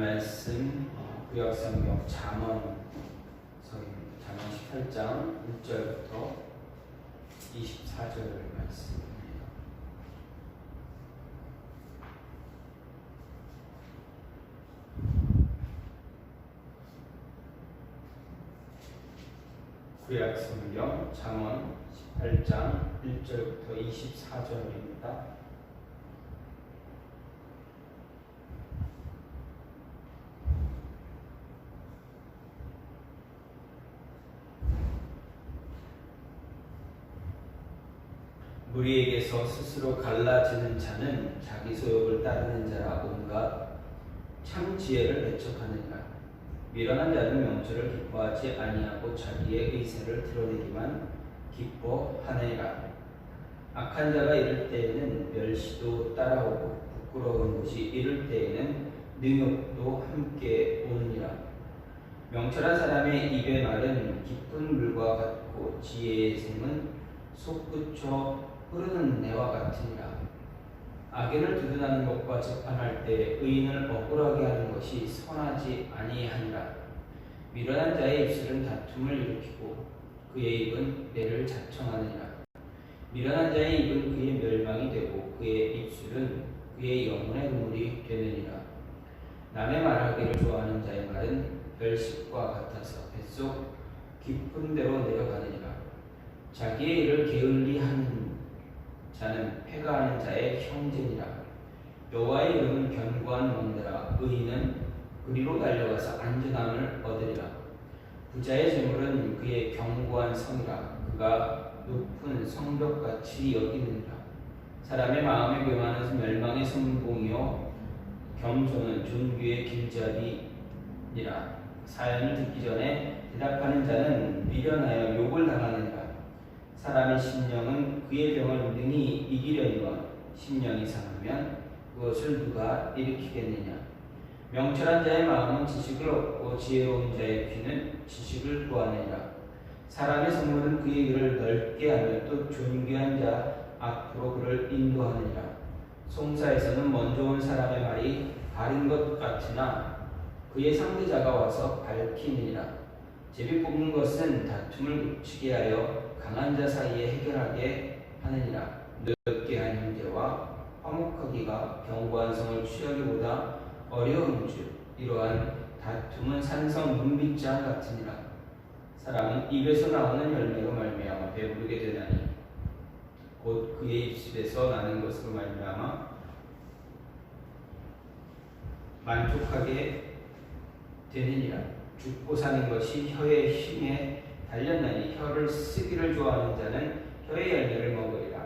말씀 구약성경 잠언서입니다. 잠언 18장 1절부터 24절 말씀입니다. 구약성경 잠언 18장 1절부터 24절입니다. 무리에게서 스스로 갈라지는 자는 자기 소욕을 따르는 자라 온갖 참 지혜를 배척하느니라. 미련한 자는 명철을 기뻐하지 아니하고 자기의 의사를 드러내기만 기뻐하느니라. 악한 자가 이를 때에는 멸시도 따라오고 부끄러운 것이 이를 때에는 능욕도 함께 오느니라. 명철한 사람의 입의 말은 깊은 물과 같고 지혜의 샘은 솟구쳐 흐르는 내와 같으니라. 악인을 두둔하는 것과 재판할 때 의인을 억울하게 하는 것이 선하지 아니하니라. 미련한 자의 입술은 다툼을 일으키고 그의 입은 때를 자청하느니라. 미련한 자의 입은 그의 멸망이 되고 그의 입술은 그의 영혼의 눈물이 되느니라. 남의 말하기를 좋아하는 자의 말은 별식과 같아서 뱃속 깊은 데로 내려가느니라. 자기의 일을 게을리하는 자는 패가하는 자의 형제니라. 여호와의 이름은 견고한 멍대라. 의인은 그리로 달려가서 안전함을 얻으리라. 부자의 재물은 그의 견고한 성이라. 그가 높은 성벽같이 여기느니라. 사람의 마음에 교만은 멸망의 선봉이요 겸손은 존귀의 길잡이니라. 사연을 듣기 전에 대답하는 자는 미련하여 욕을 당하느니라. 사람의 심령은 그의 병을 능히 이기려니와 심령이 상하면 그것을 누가 일으키겠느냐. 명철한 자의 마음은 지식을 얻고 지혜로운 자의 귀는 지식을 구하느니라. 사람의 성문은 그의 길을 넓게 하며 또 존귀한 자 앞으로 그를 인도하느니라. 송사에서는 먼저 온 사람의 말이 바른 것 같으나 그의 상대자가 와서 밝히느니라. 제비 뽑는 것은 다툼을 그치게 하여 강한 자 사이에 해결하게 하느니라. 넓게 한 형제와 화목하기가 견고한 성을 취하기보다 어려운 줄 이러한 다툼은 산성 문빗장 같으니라. 사람은 입에서 나오는 열매로 말미암아 배부르게 되나니 곧 그의 입술에서 나는 것으로 말미암아 만족하게 되느니라. 죽고 사는 것이 혀의 힘에 달렸나니 혀를 쓰기를 좋아하는 자는 혀의 열매를 먹으리라.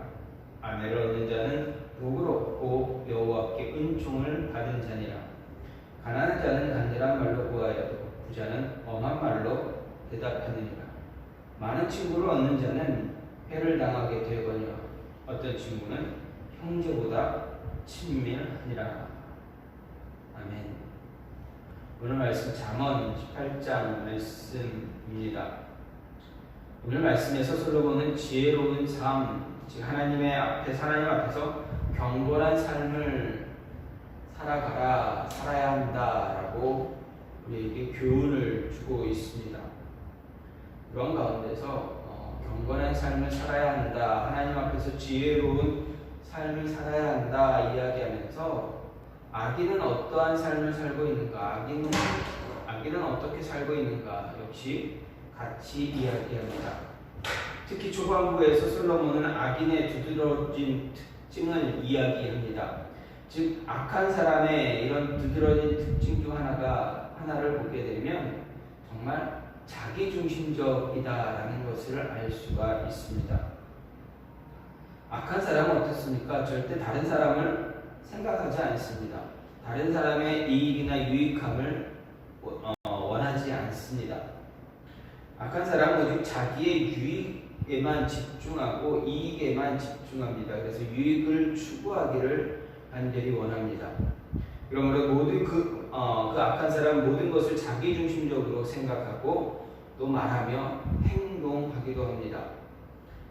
아내를 얻는 자는 복을 얻고 여호와께 은총을 받은 자니라. 가난한 자는 간절한 말로 구하여도 부자는 엄한 말로 대답하느니라. 많은 친구를 얻는 자는 해를 당하게 되거니와 어떤 친구는 형제보다 친밀하니라. 아멘. 오늘 말씀 잠언 18장 말씀입니다. 오늘 말씀에서 솔로몬은 지혜로운 삶, 즉 하나님 앞에서 경건한 삶을 살아야 한다라고 우리에게 교훈을 주고 있습니다. 그런 가운데서 경건한 삶을 살아야 한다, 하나님 앞에서 지혜로운 삶을 살아야 한다 이야기하면서 악인은 어떠한 삶을 살고 있는가, 악인은 어떻게 살고 있는가 역시 같이 이야기합니다. 특히 초반부에서 솔로몬은 악인의 두드러진 특징을 이야기합니다. 즉 악한 사람의 이런 두드러진 특징 중 하나를 보게 되면 정말 자기중심적이다라는 것을 알 수가 있습니다. 악한 사람은 어떻습니까? 절대 다른 사람을 생각하지 않습니다. 다른 사람의 이익이나 유익함을 원하지 않습니다. 악한 사람은 오직 자기의 유익에만 집중하고 이익에만 집중합니다. 그래서 유익을 추구하기를 간절히 원합니다. 그러므로 모든 그 악한 사람은 모든 것을 자기중심적으로 생각하고 또 말하며 행동하기도 합니다.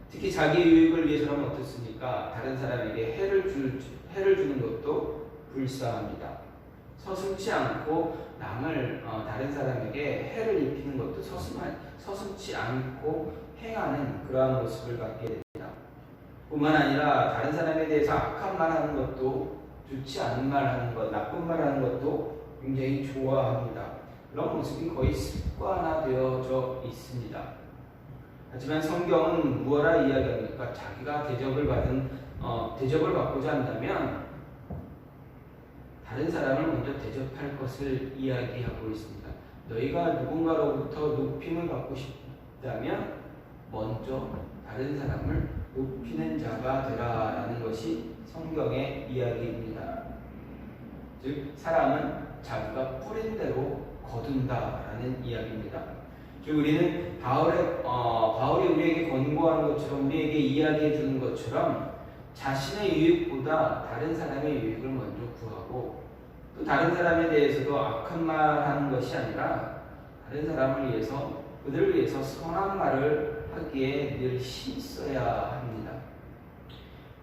특히 자기 유익을 위해서는 어떻습니까? 다른 사람에게 해를 주는 것도 불쌍합니다. 서슴지 않고 남을 다른 사람에게 해를 입히는 것도 서슴지 않고 행하는 그러한 모습을 갖게 됩니다. 뿐만 아니라 다른 사람에 대해서 악한 말하는 것도, 좋지 않은 말하는 것, 나쁜 말하는 것도 굉장히 좋아합니다. 그런 모습이 거의 습관화되어져 있습니다. 하지만 성경은 무엇라 이야기합니까? 자기가 대접을 받고자 한다면 다른 사람을 먼저 대접할 것을 이야기하고 있습니다. 너희가 누군가로부터 높임을 받고 싶다면 먼저 다른 사람을 높이는 자가 되라라는 것이 성경의 이야기입니다. 즉 사람은 자기가 뿌린 대로 거둔다라는 이야기입니다. 즉 우리는 바울이 우리에게 권고하는 것처럼, 우리에게 이야기해 주는 것처럼 자신의 유익보다 다른 사람의 유익을 먼저 구하고, 또 다른 사람에 대해서도 악한 말 하는 것이 아니라 다른 사람을 위해서, 그들을 위해서 선한 말을 하기에 늘 힘써야 합니다.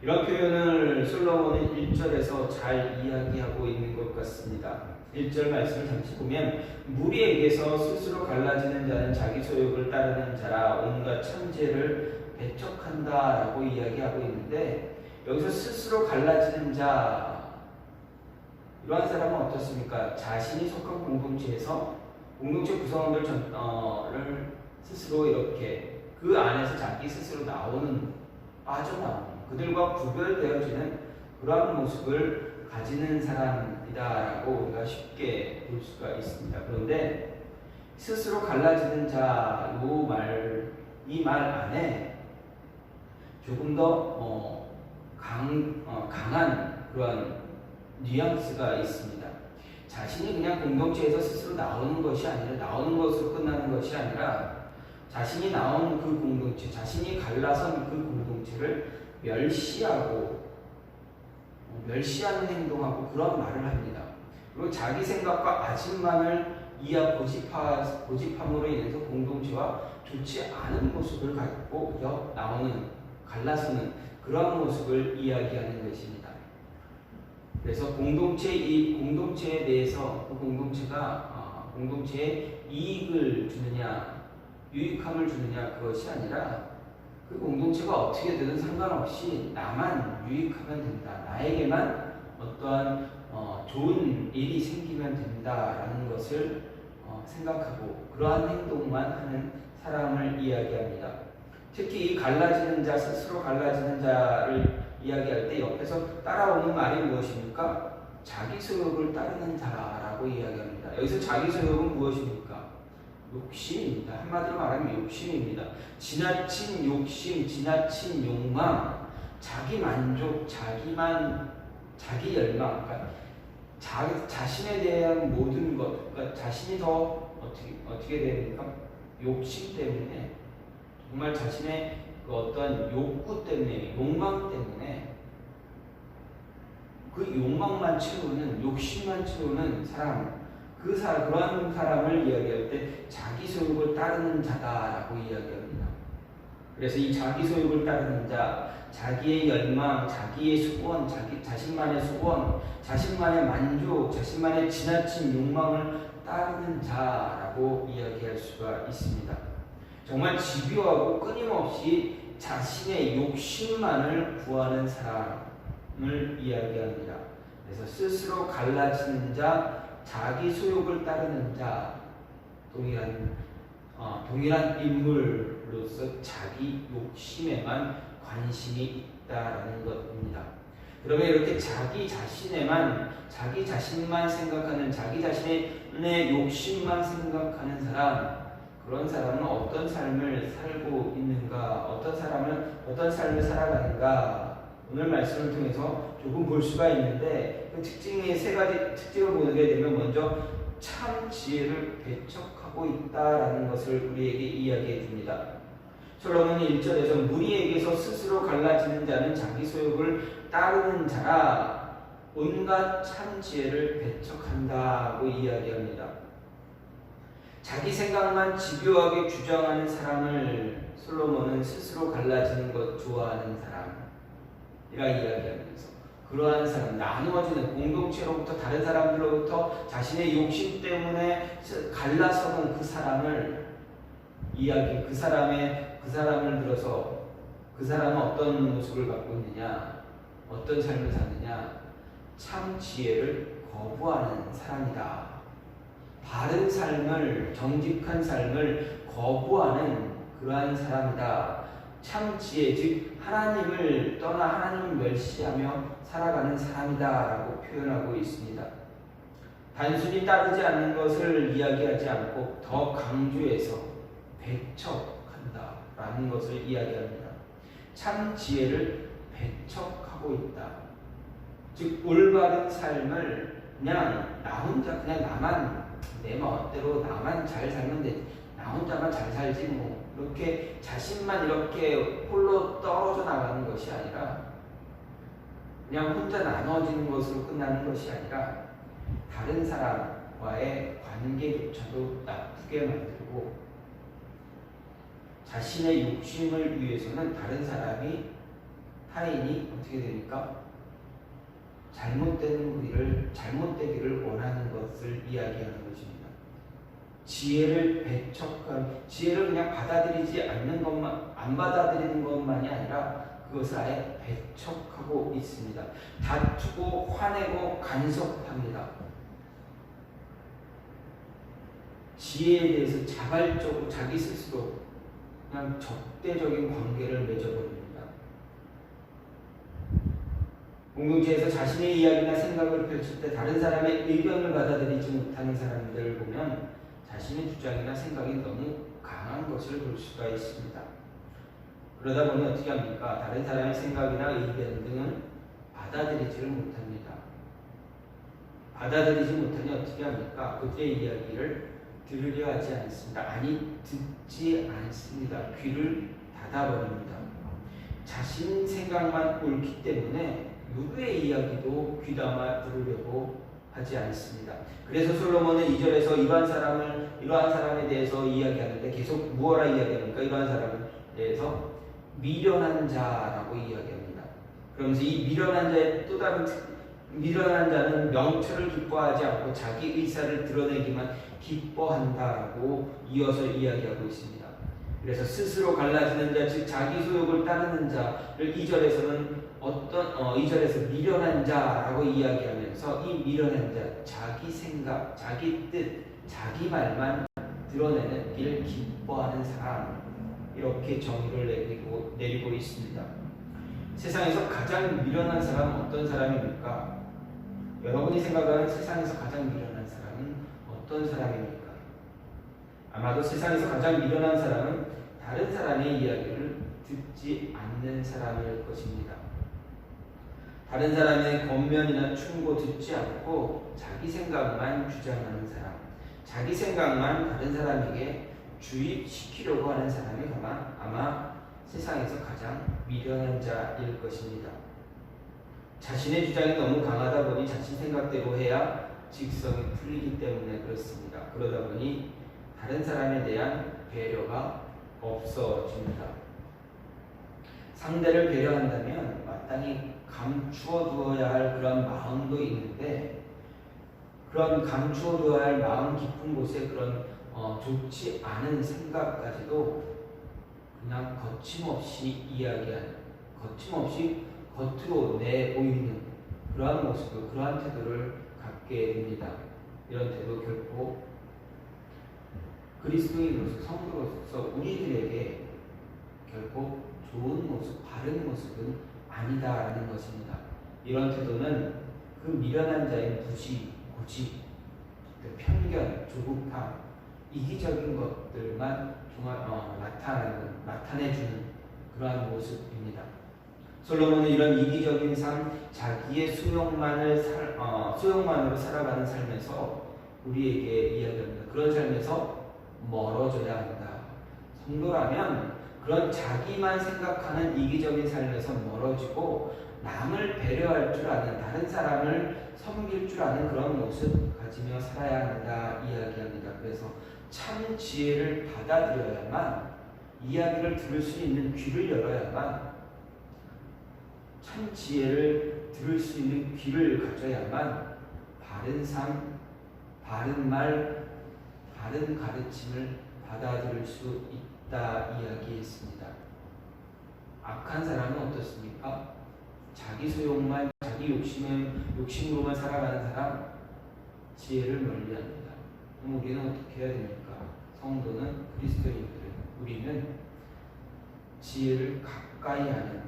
이런 표현을 솔로몬은 1절에서 잘 이야기하고 있는 것 같습니다. 1절 말씀을 잠시 보면 무리에게서 스스로 갈라지는 자는 자기 소욕을 따르는 자라 온갖 천재를 배척한다 라고 이야기하고 있는데, 여기서 스스로 갈라지는 자, 이러한 사람은 어떻습니까? 자신이 속한 공동체에서 공동체 구성원들 를 스스로 이렇게 그 안에서 자기 스스로 빠져나오는, 그들과 구별되어지는 그러한 모습을 가지는 사람이다라고 우리가 쉽게 볼 수가 있습니다. 그런데 스스로 갈라지는 자, 이 말 안에 조금 더 강한 그런 뉘앙스가 있습니다. 자신이 그냥 공동체에서 스스로 나오는 것으로 끝나는 것이 아니라 자신이 나온 그 공동체, 자신이 갈라선 그 공동체를 멸시하는 행동하고 그런 말을 합니다. 그리고 자기 생각과 아집만을 고집함으로 인해서 공동체와 좋지 않은 모습을 갖고 갈라서는 그런 모습을 이야기하는 것입니다. 그래서 공동체에 대해서 그 공동체가 공동체에 이익을 주느냐, 유익함을 주느냐, 그것이 아니라 그 공동체가 어떻게 되든 상관없이 나만 유익하면 된다, 나에게만 어떠한 좋은 일이 생기면 된다라는 것을 생각하고 그러한 행동만 하는 사람을 이야기합니다. 특히 이 갈라지는 자, 스스로 갈라지는 자를 이야기할 때 옆에서 따라오는 말이 무엇입니까? 자기 소욕을 따르는 자라고 이야기합니다. 여기서 자기 소욕은 무엇입니까? 욕심입니다. 한마디로 말하면 욕심입니다. 지나친 욕심, 지나친 욕망, 자기 만족, 자기 열망, 그러니까 자신에 대한 모든 것, 그러니까 자신이 더 어떻게 됩니까? 욕심 때문에, 정말 자신의 그 어떤 욕구 때문에, 욕망 때문에 그 욕망만 채우는, 욕심만 채우는 사람, 그러한 사람을 이야기할 때 자기 소욕을 따르는 자다라고 이야기합니다. 그래서 이 자기 소욕을 따르는 자, 자기의 열망, 자기의 수원, 자신만의 수원, 자신만의 만족, 자신만의 지나친 욕망을 따르는 자라고 이야기할 수가 있습니다. 정말 집요하고 끊임없이 자신의 욕심만을 구하는 사람을 이야기합니다. 그래서 스스로 갈라지는 자, 자기 소욕을 따르는 자, 동일한 인물로서 자기 욕심에만 관심이 있다라는 것입니다. 그러면 이렇게 자기 자신만 생각하는, 자기 자신의 욕심만 생각하는 사람, 그런 사람은 어떤 삶을 살고 있는가, 어떤 삶을 살아가는가, 오늘 말씀을 통해서 조금 볼 수가 있는데, 그 특징의 세 가지 특징을 보게 되면, 먼저 참 지혜를 배척하고 있다라는 것을 우리에게 이야기해 줍니다. 솔로몬이 1절에서 무리에게서 스스로 갈라지는 자는 자기 소욕을 따르는 자라 온갖 참 지혜를 배척한다고 이야기합니다. 자기 생각만 집요하게 규정하는 사람을 솔로몬은 스스로 갈라지는 것 좋아하는 사람이라 이야기하면서 그러한 사람, 나누어지는 공동체로부터 다른 사람들로부터 자신의 욕심 때문에 갈라서는 그 사람을 그 사람을 들어서 그 사람은 어떤 모습을 갖고 있느냐, 어떤 삶을 사느냐, 참 지혜를 거부하는 사람이다. 바른 삶을, 정직한 삶을 거부하는 그러한 사람이다. 참 지혜, 즉 하나님을 떠나 하나님을 멸시하며 살아가는 사람이다 라고 표현하고 있습니다. 단순히 따르지 않는 것을 이야기하지 않고 더 강조해서 배척한다 라는 것을 이야기합니다. 참 지혜를 배척하고 있다. 즉 올바른 삶을 그냥 나 혼자, 그냥 나만 내 마음대로 나만 잘 살면 되지, 나 혼자만 잘 살지 뭐, 이렇게 자신만 이렇게 홀로 떨어져 나가는 것이 아니라, 그냥 혼자 나눠지는 것으로 끝나는 것이 아니라 다른 사람과의 관계조차도 나쁘게 만들고, 자신의 욕심을 위해서는 다른 사람이, 타인이 어떻게 됩니까? 잘못되기를 원하는 것을 이야기하는 것입니다. 지혜를 지혜를 그냥 받아들이지 않는 것만, 안 받아들이는 것만이 아니라 그것을 아예 배척하고 있습니다. 다투고 화내고 간섭합니다. 지혜에 대해서 자발적으로 자기 스스로 그냥 적대적인 관계를 맺어버립니다. 공동체에서 자신의 이야기나 생각을 펼칠 때 다른 사람의 의견을 받아들이지 못하는 사람들을 보면 자신의 주장이나 생각이 너무 강한 것을 볼 수가 있습니다. 그러다 보니 어떻게 합니까? 다른 사람의 생각이나 의견 등은 받아들이지를 못합니다. 받아들이지 못하니 어떻게 합니까? 그때의 이야기를 들으려 하지 않습니다. 아니, 듣지 않습니다. 귀를 닫아버립니다. 자신 생각만 옳기 때문에 누구의 이야기도 귀담아 들으려고 하지 않습니다. 그래서 솔로몬은 2절에서 이러한 사람에 대해서 이야기하는데 계속 무엇라 이야기합니까? 이러한 사람에 대해서 미련한 자라고 이야기합니다. 그러면서 이 미련한 자의 또 다른 미련한 자는 명철을 기뻐하지 않고 자기 의사를 드러내기만 기뻐한다라고 이어서 이야기하고 있습니다. 그래서 스스로 갈라지는 자, 즉 자기 소욕을 따르는 자를 2절에서는 2절에서 미련한 자라고 이야기하면서 이 미련한 자, 자기 생각, 자기 뜻, 자기 말만 드러내는 길 기뻐하는 사람, 이렇게 정의를 내리고 있습니다. 세상에서 가장 미련한 사람은 어떤 사람입니까? 여러분이 생각하는 세상에서 가장 미련한 사람은 어떤 사람입니까? 아마도 세상에서 가장 미련한 사람은 다른 사람의 이야기를 듣지 않는 사람일 것입니다. 다른 사람의 권면이나 충고 듣지 않고 자기 생각만 주장하는 사람, 자기 생각만 다른 사람에게 주입시키려고 하는 사람이 아마 세상에서 가장 미련한 자일 것입니다. 자신의 주장이 너무 강하다 보니 자신 생각대로 해야 직성이 풀리기 때문에 그렇습니다. 그러다 보니 다른 사람에 대한 배려가 없어집니다. 상대를 배려한다면 마땅히 감추어 두어야 할 그런 마음도 있는데, 그런 감추어 두어야 할 마음 깊은 곳에 그런 좋지 않은 생각까지도 그냥 거침없이 이야기하는, 거침없이 겉으로 내보이는 그러한 모습, 그러한 태도를 갖게 됩니다. 이런 태도 결코 그리스도인으로서, 성도로서 우리들에게 결코 좋은 모습, 바른 모습은 아니다라는 것입니다. 이런 태도는 그 미련한 자의 무지, 고집, 편견, 조급함, 이기적인 것들만 나타내주는 그러한 모습입니다. 솔로몬은 이런 이기적인 삶, 자기의 소욕만으로 살아가는 삶에서 우리에게 이야기합니다. 그런 삶에서 멀어져야 한다. 성도라면 그런 자기만 생각하는 이기적인 삶에서 멀어지고 남을 배려할 줄 아는, 다른 사람을 섬길 줄 아는 그런 모습 가지며 살아야 한다 이야기합니다. 그래서 참 지혜를 받아들여야만, 이야기를 들을 수 있는 귀를 열어야만 참 지혜를 들을 수 있는 귀를 가져야만 바른 삶, 바른 말, 바른 가르침을 받아들일 수 있다 이야기했습니다. 악한 사람은 어떻습니까? 자기 소욕만, 자기 욕심으로만 살아가는 사람, 지혜를 멀리합니다. 그럼 우리는 어떻게 해야 됩니까? 성도는, 그리스도인들은, 우리는 지혜를 가까이 하는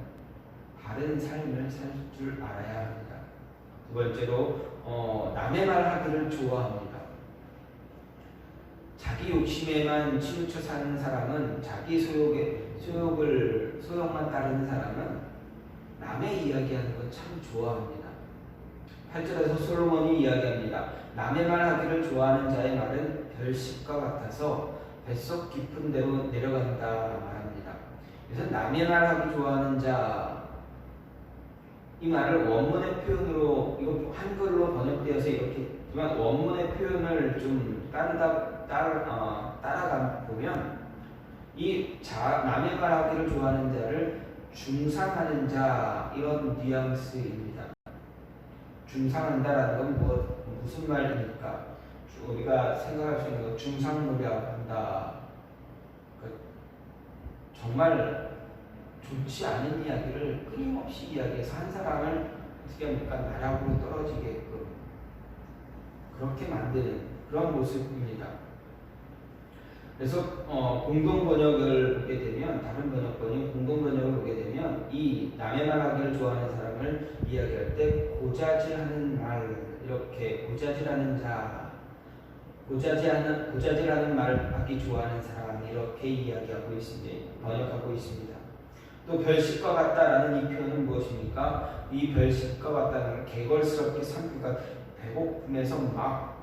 바른 삶을 살 줄 알아야 합니다. 두 번째로 남의 말 하기를 좋아합니다. 자기 욕심에만 치우쳐 사는 사람은, 자기 소욕만 따르는 사람은 남의 이야기하는 건 참 좋아합니다. 8절에서 솔로몬이 이야기합니다. 남의 말 하기를 좋아하는 자의 말은 별식과 같아서 뱃속 깊은 데로 내려간다 말합니다. 그래서 남의 말 하기 좋아하는 자, 이 말을 원문의 표현으로, 이거 한글로 번역되어서 이렇게, 원문의 표현을 좀 따라가 보면 남의 말 하기를 좋아하는 자를 중상하는 자, 이런 뉘앙스입니다. 중상한다라는 건 무슨 말입니까? 우리가 생각할 수 있는 거, 중상노력한다. 정말 좋지 않은 이야기를 끊임없이 이야기해서 한 사람을 어떻게 합니까? 나락으로 떨어지게끔 그렇게 만드는 그런 모습입니다. 그래서 공동 번역을 보게 되면, 다른 번역본이 공동 번역을 보게 되면 이 남의 말하기를 좋아하는 사람을 이야기할 때 고자질하는 말, 이렇게 고자질하는 자, 고자질하는 말을 하기 좋아하는 사람, 이렇게 이야기하고 있습니다. 번역하고 있습니다. 또 별식과 같다라는 이 표현은 무엇입니까? 이 별식과 같다는 걸 개걸스럽게 삼키가 배고픔에서 막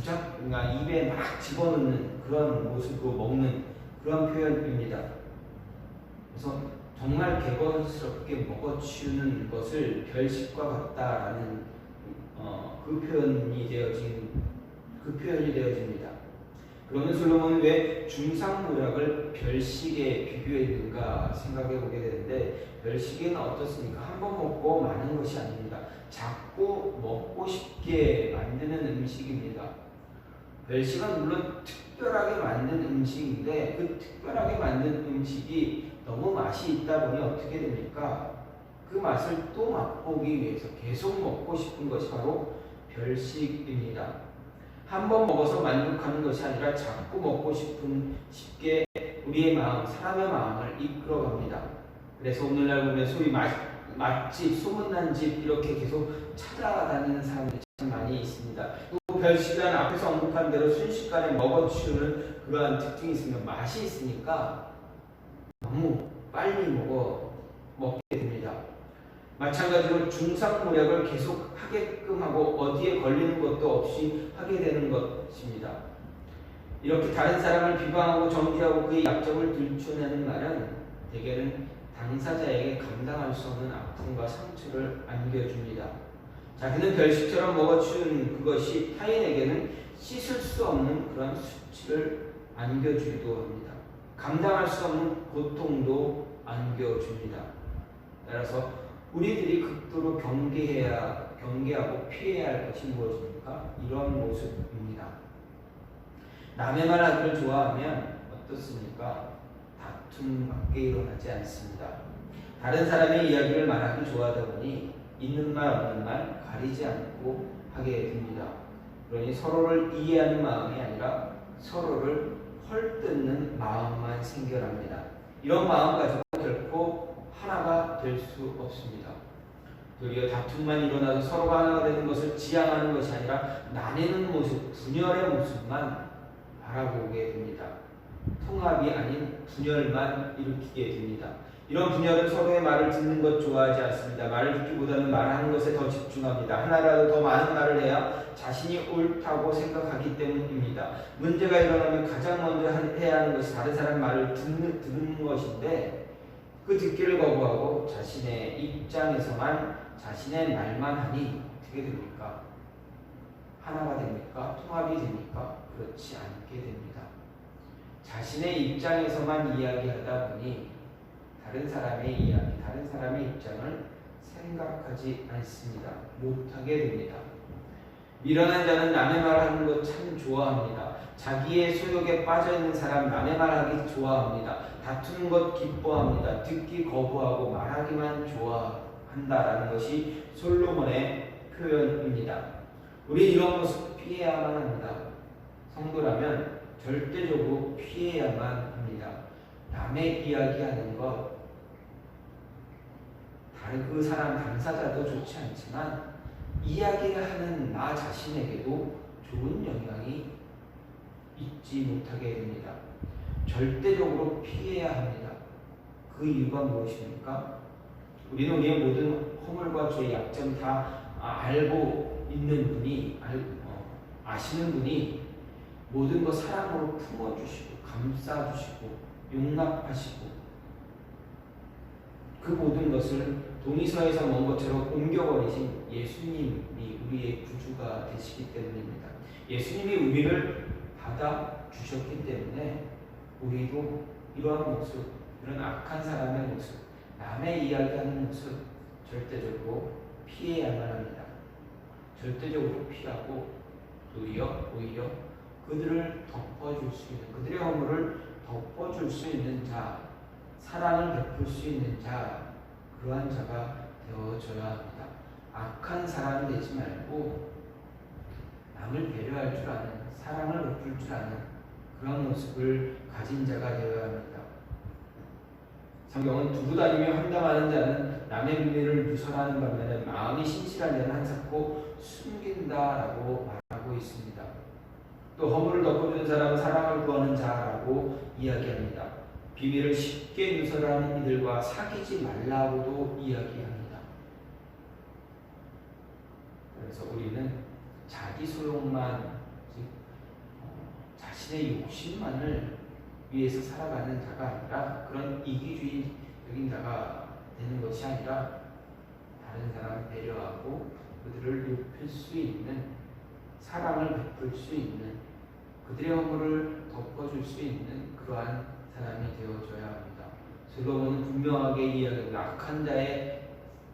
그러니까 입에 막 집어넣는 그런 모습으로 먹는 그런 표현입니다. 그래서 정말 개걸스럽게 먹어치우는 것을 별식과 같다라는 그 표현이 되어집니다. 그러면 솔로몬은 왜 중상모략을 별식에 비교했는가 생각해 보게 되는데, 별식에는 어떻습니까? 한 번 먹고 마는 것이 아닙니다. 자꾸 먹고 싶게 만드는 음식입니다. 별식은 물론 특별하게 만든 음식인데, 그 특별하게 만든 음식이 너무 맛이 있다 보니 어떻게 됩니까? 그 맛을 또 맛보기 위해서 계속 먹고 싶은 것이 바로 별식입니다. 한 번 먹어서 만족하는 것이 아니라 자꾸 먹고 쉽게 우리의 마음, 사람의 마음을 이끌어갑니다. 그래서 오늘날 보면 소위 맛집, 소문난 집 이렇게 계속 찾아다니는 사람들이 참 많이 있습니다. 또 별식은 앞에서 언급한 대로 순식간에 먹어치우는 그러한 특징이 있으면 맛이 있으니까 너무 빨리 먹게 됩니다. 마찬가지로 중상모략을 계속 하게끔 하고 어디에 걸리는 것도 없이 하게 되는 것입니다. 이렇게 다른 사람을 비방하고 정죄하고 그의 약점을 들춰내는 말은 대개는 당사자에게 감당할 수 없는 아픔과 상처를 안겨줍니다. 자기는 별식처럼 먹어치운 그것이 타인에게는 씻을 수 없는 그런 수치를 안겨주기도 합니다. 감당할 수 없는 고통도 안겨줍니다. 따라서 우리들이 극도로 경계하고 피해야 할 것이 무엇입니까? 이런 모습입니다. 남의 말 하기를 좋아하면 어떻습니까? 다툼밖에 일어나지 않습니다. 다른 사람의 이야기를 말하기 좋아하다 보니 있는 말 없는 말 가리지 않고 하게 됩니다. 그러니 서로를 이해하는 마음이 아니라 서로를 헐뜯는 마음만 생겨납니다. 이런 마음 가지고 결코 하나가 될 수 없습니다. 도리어 다툼만 일어나서 서로가 하나가 되는 것을 지향하는 것이 아니라 나뉘는 모습, 분열의 모습만 바라보게 됩니다. 통합이 아닌 분열만 일으키게 됩니다. 이런 분열은 서로의 말을 듣는 것 좋아하지 않습니다. 말을 듣기보다는 말하는 것에 더 집중합니다. 하나라도 더 많은 말을 해야 자신이 옳다고 생각하기 때문입니다. 문제가 일어나면 가장 먼저 해야 하는 것이 다른 사람 말을 듣는 것인데, 그 듣기를 거부하고 자신의 입장에서만 자신의 말만 하니 어떻게 됩니까? 하나가 됩니까? 통합이 됩니까? 그렇지 않게 됩니다. 자신의 입장에서만 이야기하다 보니 다른 사람의 이야기, 다른 사람의 입장을 생각하지 않습니다. 못하게 됩니다. 미련한 자는 남의 말하는 것 참 좋아합니다. 자기의 소욕에 빠져있는 사람 남의 말하기 좋아합니다. 다투는 것 기뻐합니다. 듣기 거부하고 말하기만 좋아한다라는 것이 솔로몬의 표현입니다. 우리 이런 모습 피해야만 합니다. 성도라면 절대적으로 피해야만 합니다. 남의 이야기하는 것, 다른 그 사람 당사자도 좋지 않지만 이야기를 하는 나 자신에게도 좋은 영향이 있지 못하게 됩니다. 절대적으로 피해야 합니다. 그 이유가 무엇입니까? 우리는 우리의 모든 허물과 죄의 약점 다 알고 있는 분이, 아시는 분이 모든 것 사랑으로 품어주시고 감싸주시고 용납하시고 그 모든 것을 동의서에서 먼 것처럼 옮겨버리신 예수님이 우리의 구주가 되시기 때문입니다. 예수님이 우리를 받아주셨기 때문에 우리도 이러한 모습, 이런 악한 사람의 모습, 남의 이야기하는 모습 절대적으로 피해야만 합니다. 절대적으로 피하고 오히려 그들을 덮어줄 수 있는, 그들의 허물을 덮어줄 수 있는 자, 사랑을 베풀 수 있는 자, 그러한 자가 되어줘야 합니다. 악한 사람이 되지 말고 남을 배려할 줄 아는, 사랑을 베풀 줄 아는 그런 모습을 가진 자가 되어야 합니다. 성경은 두고 다니며 험담하는 자는 남의 비밀을 누설하는 반면에 마음이 신실한 자는 한사코 숨긴다라고 말하고 있습니다. 또 허물을 덮어주는 사람은 사랑을 구하는 자라고 이야기합니다. 비밀을 쉽게 누설하는 이들과 사귀지 말라고도 이야기합니다. 그래서 우리는 자기 소욕만, 자신의 욕심만을 위해서 살아가는 자가 아니라, 그런 이기주의적인 자가 되는 것이 아니라 다른 사람을 배려하고 그들을 높일 수 있는, 사랑을 베풀 수 있는, 그들의 허물을 덮어줄 수 있는 그러한 사람이 되어줘야 합니다. 솔로몬은 분명하게 이야기합니다.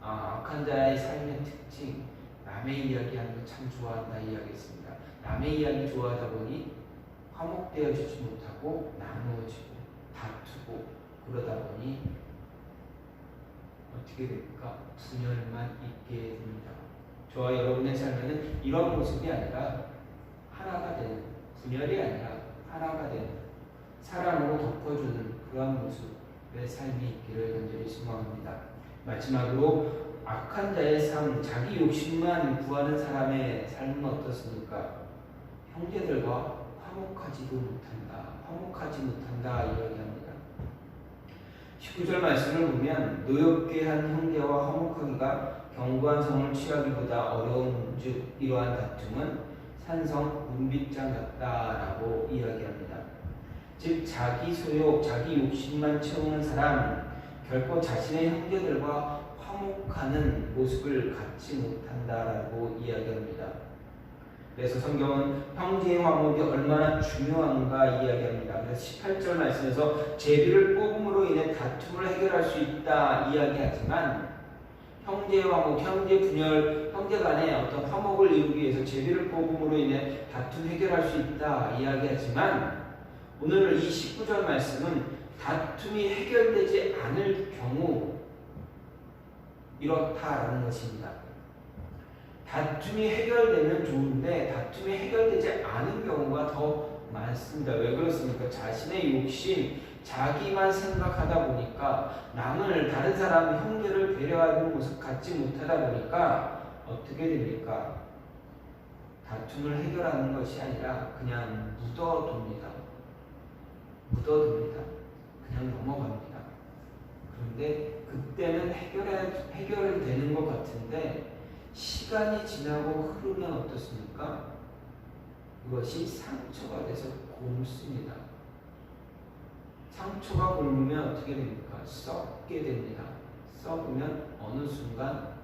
악한 자의 삶의 특징, 남의 이야기하는 걸 참 좋아한다 이야기했습니다. 남의 이야기 좋아하다 보니 화목되어지지 못하고 나누어지고 다투고 그러다 보니 어떻게 됩니까? 분열만 있게 됩니다. 저와 여러분의 삶에는 이런 모습이 아니라 하나가 되는, 분열이 아니라 하나가 되는, 사랑으로 덮어주는 그러한 모습의 삶이 있기를 간절히 소망합니다. 마지막으로 악한 자의 삶, 자기 욕심만 구하는 사람의 삶은 어떻습니까? 형제들과 화목하지 못한다 이야기합니다. 19절 말씀을 보면 노엽게 한 형제와 화목하기가 견고한 성을 취하기보다 어려운즉 이러한 다툼은 산성 문빗장 같다라고 이야기합니다. 즉 자기 소욕, 자기 욕심만 채우는 사람, 결코 자신의 형제들과 화목하는 모습을 갖지 못한다라고 이야기합니다. 그래서 성경은 형제의 화목이 얼마나 중요한가 이야기합니다. 그래서 18절 말씀에서 제비를 뽑음으로 인해 다툼을 해결할 수 있다 이야기하지만, 형제의 화목, 형제 분열, 형제 간의 어떤 화목을 이루기 위해서 제비를 뽑음으로 인해 다툼 해결할 수 있다 이야기하지만, 오늘 이 19절 말씀은 다툼이 해결되지 않을 경우 이렇다라는 것입니다. 다툼이 해결되면 좋은데 다툼이 해결되지 않은 경우가 더 많습니다. 왜 그렇습니까? 자신의 욕심, 자기만 생각하다 보니까, 남을, 다른 사람, 형제를 배려하는 모습 갖지 못하다 보니까 어떻게 됩니까? 다툼을 해결하는 것이 아니라 그냥 묻어둡니다. 그냥 넘어갑니다. 그런데 그때는 해결이 되는 것 같은데 시간이 지나고 흐르면 어떻습니까? 이것이 상처가 돼서 곪습니다. 상처가 곪으면 어떻게 됩니까? 썩게 됩니다. 썩으면 어느 순간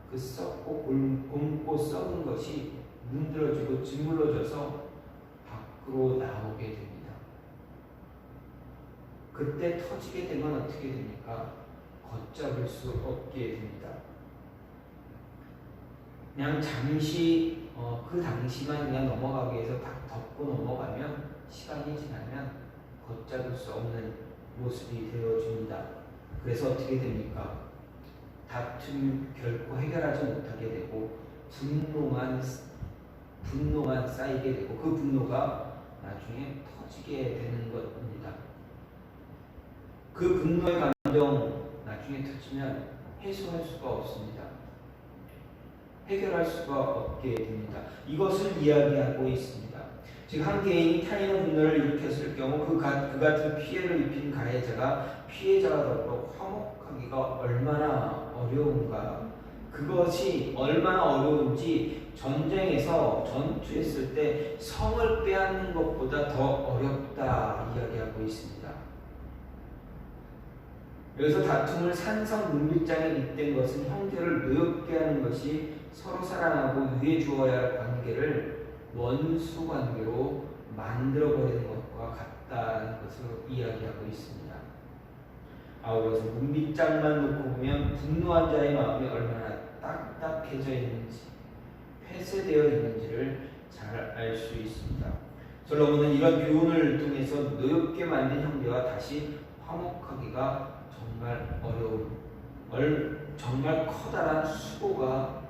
그 썩고 곪고 썩은 것이 문드러지고 짓물러져서 밖으로 나오게 됩니다. 그때 터지게 되면 어떻게 됩니까? 걷잡을 수 없게 됩니다. 그냥 잠시 그 당시만 그냥 넘어가기 위해서 딱 덮고 넘어가면 시간이 지나면 걷잡을 수 없는 모습이 되어집니다. 그래서 어떻게 됩니까? 다툼 결코 해결하지 못하게 되고 분노만 쌓이게 되고 그 분노가 나중에 터지게 되는 것입니다. 그 분노의 감정 나중에 터지면 해소할 수가 없습니다. 해결할 수가 없게 됩니다. 이것을 이야기하고 있습니다. 즉 한 개인이 타인의 분노를 일으켰을 경우 그 같은 피해를 입힌 가해자가 피해자가 더불어 화목하기가 얼마나 어려운가. 그것이 얼마나 어려운지 전투했을 때 성을 빼앗는 것보다 더 어렵다 이야기하고 있습니다. 여기서 다툼을 산성 문빗장에 잇댄 것은 형제를 노엽게 하는 것이 서로 사랑하고 위해 주어야 할 관계를 원수 관계로 만들어버리는 것과 같다는 것을 이야기하고 있습니다. 아울러서 문빗장만 놓고 보면 분노한 자의 마음이 얼마나 딱딱해져 있는지 폐쇄되어 있는지를 잘 알 수 있습니다. 솔로몬은 이런 교훈을 통해서 노엽게 만든 형제와 다시 화목하기가 정말 정말 커다란 수고가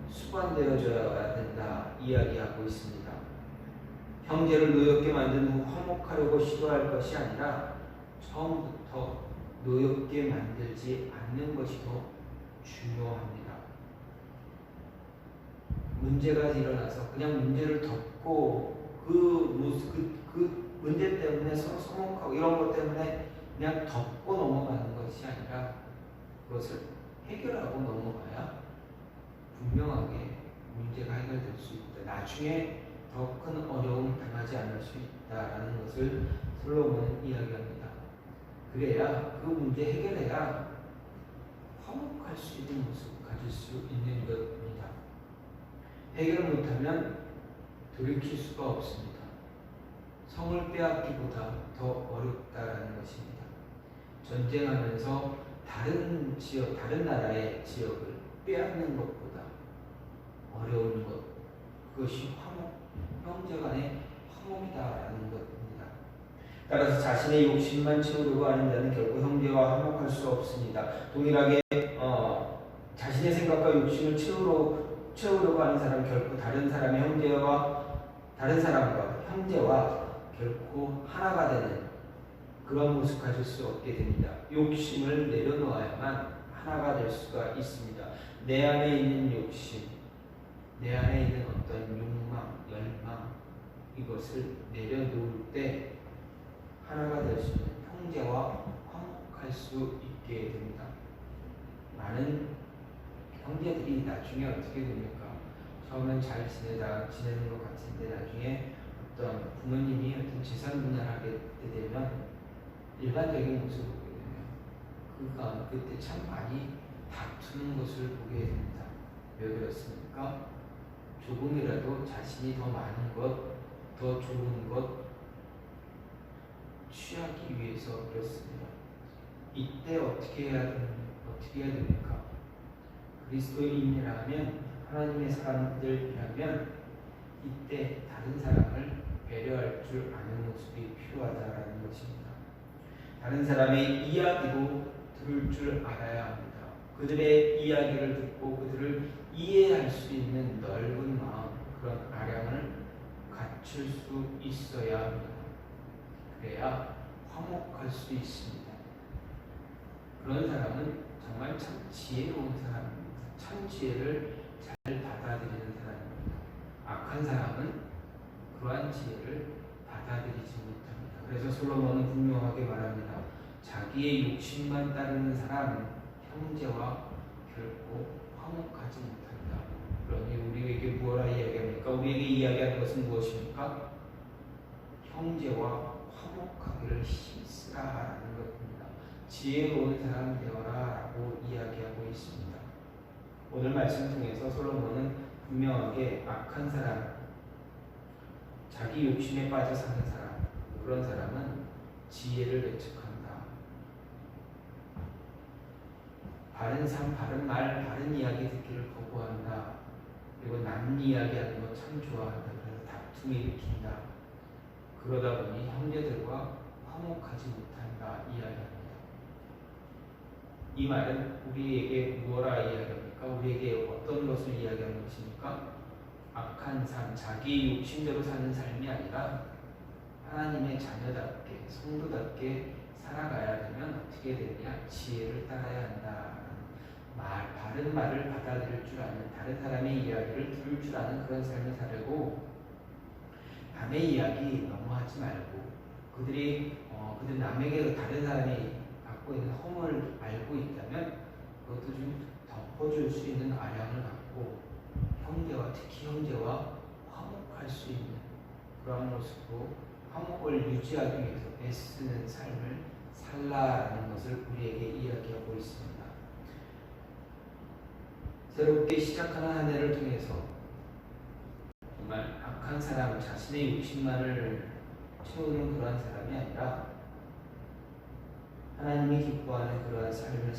수반되어져야 된다 이야기하고 있습니다. 형제를 노엽게 만든 후 화목하려고 시도할 것이 아니라 처음부터 노엽게 만들지 않는 것이 더 중요합니다. 문제가 일어나서 그냥 문제를 덮고 그 문제 때문에 서로 서먹하고 이런 것 때문에 그냥 덮고 넘어가는 것이 아니라 그것을 해결하고 넘어가야 분명하게 문제가 해결될 수 있다. 나중에 더 큰 어려움 당하지 않을 수 있다라는 것을 솔로몬은 이야기합니다. 그래야 그 문제 해결해야 화목할 수 있는 모습을 가질 수 있는 것입니다. 해결 못하면 돌이킬 수가 없습니다. 성을 빼앗기보다 더 어렵다라는 것입니다. 전쟁하면서 다른 나라의 지역을 빼앗는 것보다 어려운 것, 그것이 형제 간의 화목이다라는 것입니다. 따라서 자신의 욕심만 채우려고 하는 자는 결국 형제와 화목할 수 없습니다. 동일하게 자신의 생각과 욕심을 채우려고 하는 사람은 결코 다른 사람과 형제와 결코 하나가 되는 그런 모습 가질 수 없게 됩니다. 욕심을 내려놓아야만 하나가 될 수가 있습니다. 내 안에 있는 욕심, 내 안에 있는 어떤 욕망, 열망 이것을 내려놓을 때 하나가 될 수 있는 형제와 화목할 수 있게 됩니다. 많은 형제들이 나중에 어떻게 됩니까? 처음엔 잘 지내는 것 같은데 나중에 어떤 부모님이 어떤 재산 분할하게 되면 일반적인 모습을 보게 되면 그때 참 많이 다투는 것을 보게 됩니다. 왜 그렇습니까? 조금이라도 자신이 더 많은 것, 더 좋은 것 취하기 위해서 그렇습니다. 이때 어떻게 해야 됩니까? 그리스도인이라면 하나님의 사람들이라면 이때 다른 사람을 배려할 줄 아는 모습이 필요하다라는 것입니다. 다른 사람의 이야기도 들을 줄 알아야 합니다. 그들의 이야기를 듣고 그들을 이해할 수 있는 넓은 마음, 그런 아량을 갖출 수 있어야 합니다. 그래야 화목할 수 있습니다. 그런 사람은 정말 참 지혜로운 사람입니다. 참 지혜를 잘 받아들이는 사람입니다. 악한 사람은 그러한 지혜를 받아들이지 못합니다. 그래서 솔로몬은 분명하게 말합니다. 자기의 욕심만 따르는 사람은 형제와 결코 화목하지 못한다. 그러니 우리에게 무엇라 이야기합니까? 우리에게 이야기하는 것은 무엇입니까? 형제와 화목하기를 힘쓰라라는 것입니다. 지혜로운 사람 되어라라고 이야기하고 있습니다. 오늘 말씀 통해서 솔로몬은 분명하게 악한 사람, 자기 욕심에 빠져 사는 사람, 그런 사람은 지혜를 배척합니다. 바른 삶, 바른 말, 바른 이야기 듣기를 거부한다. 그리고 남 이야기하는 거 참 좋아한다. 그래서 다툼을 일으킨다. 그러다 보니 형제들과 화목하지 못한다. 이야기합니다. 이 말은 우리에게 무엇라 이야기합니까? 우리에게 어떤 것을 이야기하는 것입니까? 악한 삶, 자기 욕심대로 사는 삶이 아니라 하나님의 자녀답게, 성도답게 살아가야 되면 어떻게 되냐? 지혜를 따라야 한다. 바른 말을 받아들일 줄 아는, 다른 사람의 이야기를 들을 줄 아는 그런 삶을 살고, 남의 이야기 너무 하지 말고, 그들 남에게 다른 사람이 갖고 있는 허물을 알고 있다면 그것도 좀 덮어줄 수 있는 아량을 갖고 특히 형제와 화목할 수 있는 그런 모습으로 화목을 유지하기 위해서 애쓰는 삶을 살라라는 것을 우리에게 이야기하고 있습니다. 새롭게 시작하는 한 해를 통해서 정말 악한 사람, 자신의 욕심만을 채우는 그러한 사람이 아니라 하나님이 기뻐하는 그러한 삶을